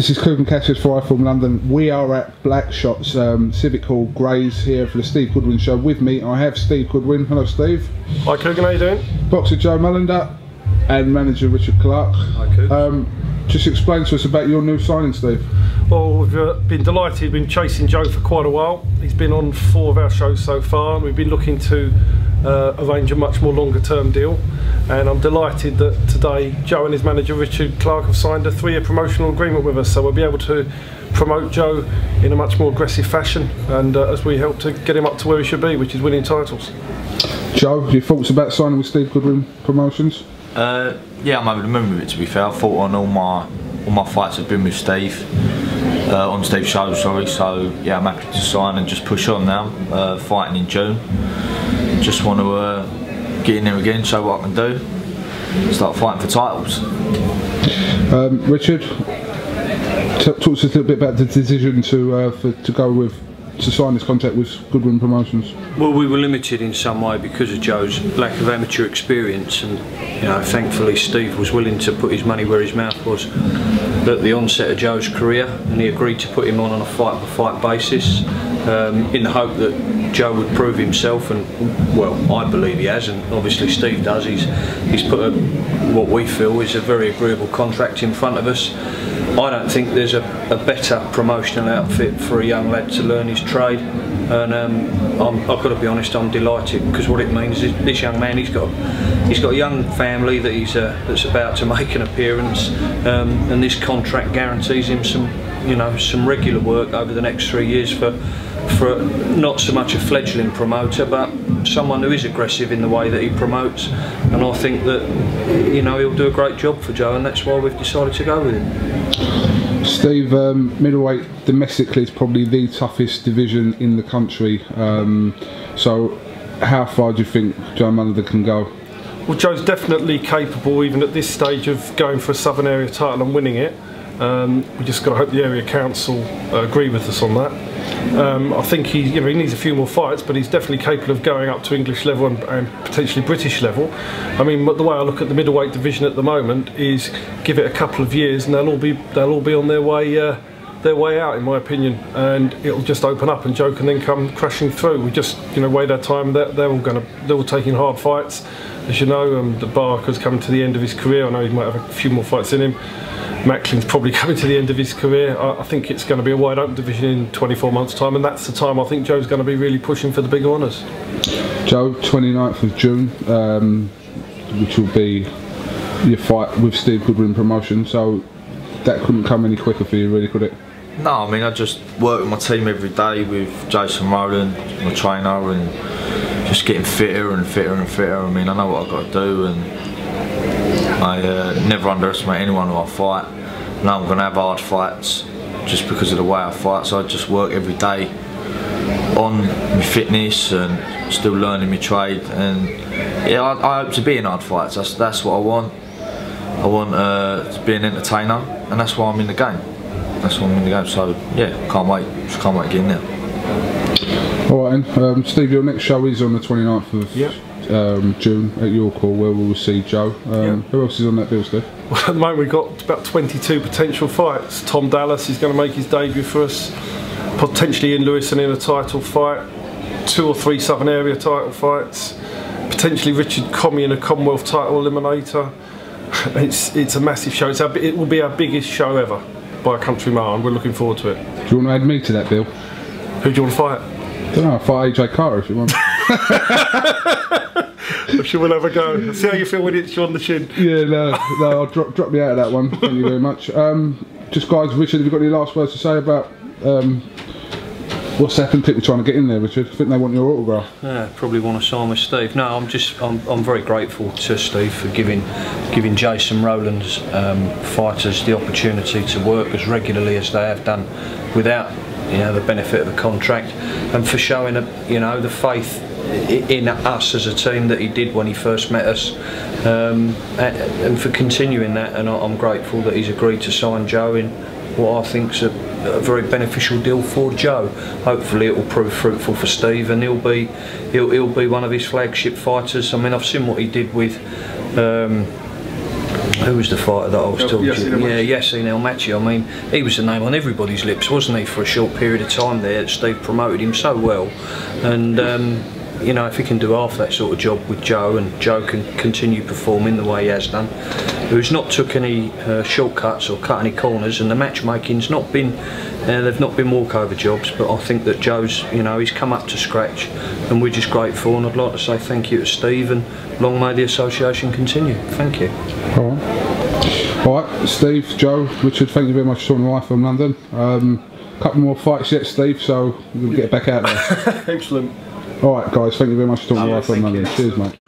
This is KUGAN CASSIUS for iFILM London. We are at Blackshot's Civic Hall Grays here for the Steve Goodwin show. With me I have Steve Goodwin. Hello Steve. Hi KUGAN, how you doing? Boxer Joe Mullender and manager Richard Clark. Hi KUGAN. Just explain to us about your new signing, Steve. Well, we've been delighted. We've been chasing Joe for quite a while. He's been on 4 of our shows so far, and we've been looking to arrange a much more longer term deal. And I'm delighted that today Joe and his manager Richard Clark have signed a 3-year promotional agreement with us, so we'll be able to promote Joe in a much more aggressive fashion, and as we help to get him up to where he should be, which is winning titles. Joe, your thoughts about signing with Steve Goodwin Promotions? Yeah, I'm over the moon with it, to be fair. I thought on all my fights have been with Steve, on Steve's show, sorry, so yeah, I'm happy to sign and just push on now, fighting in June. Just want to get in there again, show what I can do, start fighting for titles. Richard, talk to us a little bit about the decision to sign this contract with Goodwin Promotions. Well, we were limited in some way because of Joe's lack of amateur experience, and you know, thankfully Steve was willing to put his money where his mouth was at the onset of Joe's career, and he agreed to put him on a fight-by-fight basis, in the hope that Joe would prove himself, and well, I believe he has, and obviously Steve does. He's put what we feel is a very agreeable contract in front of us. I don't think there's a better promotional outfit for a young lad to learn his trade, and I've got to be honest, I'm delighted, because what it means is this young man, he's got a young family that that's about to make an appearance, and this contract guarantees him some regular work over the next 3 years for not so much a fledgling promoter, but someone who is aggressive in the way that he promotes, and I think that he'll do a great job for Joe, and that's why we've decided to go with him. Steve, middleweight domestically is probably the toughest division in the country, so how far do you think Joe Mullender can go? Well, Joe's definitely capable, even at this stage, of going for a Southern Area title and winning it. We just got to hope the area council agree with us on that. I think he needs a few more fights, but he's definitely capable of going up to English level and potentially British level. I mean, the way I look at the middleweight division at the moment is give it a couple of years and they'll all be on their way out, in my opinion, and it'll just open up and Joe can then come crashing through. We just wait our time. They're all taking hard fights, as you know. The Barker's coming to the end of his career. I know he might have a few more fights in him. Macklin's probably coming to the end of his career. I think it's going to be a wide open division in 24 months time, and that's the time I think Joe's going to be really pushing for the big honours. Joe, 29th of June, which will be your fight with Steve Goodwin Promotion, so that couldn't come any quicker for you, really, could it? No, I mean, I just work with my team every day with Jason Rowland, my trainer, and just getting fitter and fitter and fitter. I mean, I know what I've got to do, and I never underestimate anyone who I fight. I know I'm going to have hard fights just because of the way I fight, so I just work every day on my fitness and still learning my trade, and yeah, I hope to be in hard fights. That's what I want. I want to be an entertainer, and that's why I'm in the game. That's why I'm in the game, so yeah, can't wait. Just can't wait to get in there. Alright then, Steve, your next show is on the 29th of June at York Hall, where we will see Joe. Who else is on that bill, Steve? Well, at the moment we've got about 22 potential fights. Tom Dallas is going to make his debut for us, potentially in Lewis and in a title fight, 2 or 3 Southern Area title fights, potentially Richard Comey in a Commonwealth title eliminator. It's a massive show. It will be our biggest show ever by a country mile, and we're looking forward to it. Do you want to add me to that bill? Who do you want to fight? I don't know, fight AJ Carter if you want. I'm sure we'll have a go. See how you feel when it's you on the chin. Yeah, no, I'll drop me out of that one. Thank you very much. Just guys, Richard, have you got any last words to say about what's happened? People trying to get in there, Richard. I think they want your autograph. Yeah, probably want to sign with Steve. No, I'm very grateful to Steve for giving Jason Rowland's fighters the opportunity to work as regularly as they have done without the benefit of a contract, and for showing the faith in us as a team that he did when he first met us, and for continuing that. And I'm grateful that he's agreed to sign Joe in what I think's a very beneficial deal for Joe. Hopefully it will prove fruitful for Steve, and he'll be one of his flagship fighters. I mean, I've seen what he did with Who was the fighter that I was talking to? Yassin Yeah, Yassin El-Machi. I mean, he was the name on everybody's lips, wasn't he, for a short period of time there? Steve promoted him so well, and you know, if he can do half that sort of job with Joe, and Joe can continue performing the way he has done, who's not took any shortcuts or cut any corners, and the matchmaking's not been, they've not been walkover jobs, but I think that Joe's, you know, he's come up to scratch, and we're just grateful, and I'd like to say thank you to Steve, and long may the association continue. Thank you. Alright, Steve, Joe, Richard, thank you very much for talking to iFILM London. Couple more fights yet, Steve, so we'll get back out there. Excellent. Alright guys, thank you very much for talking to iFILM London. Cheers mate.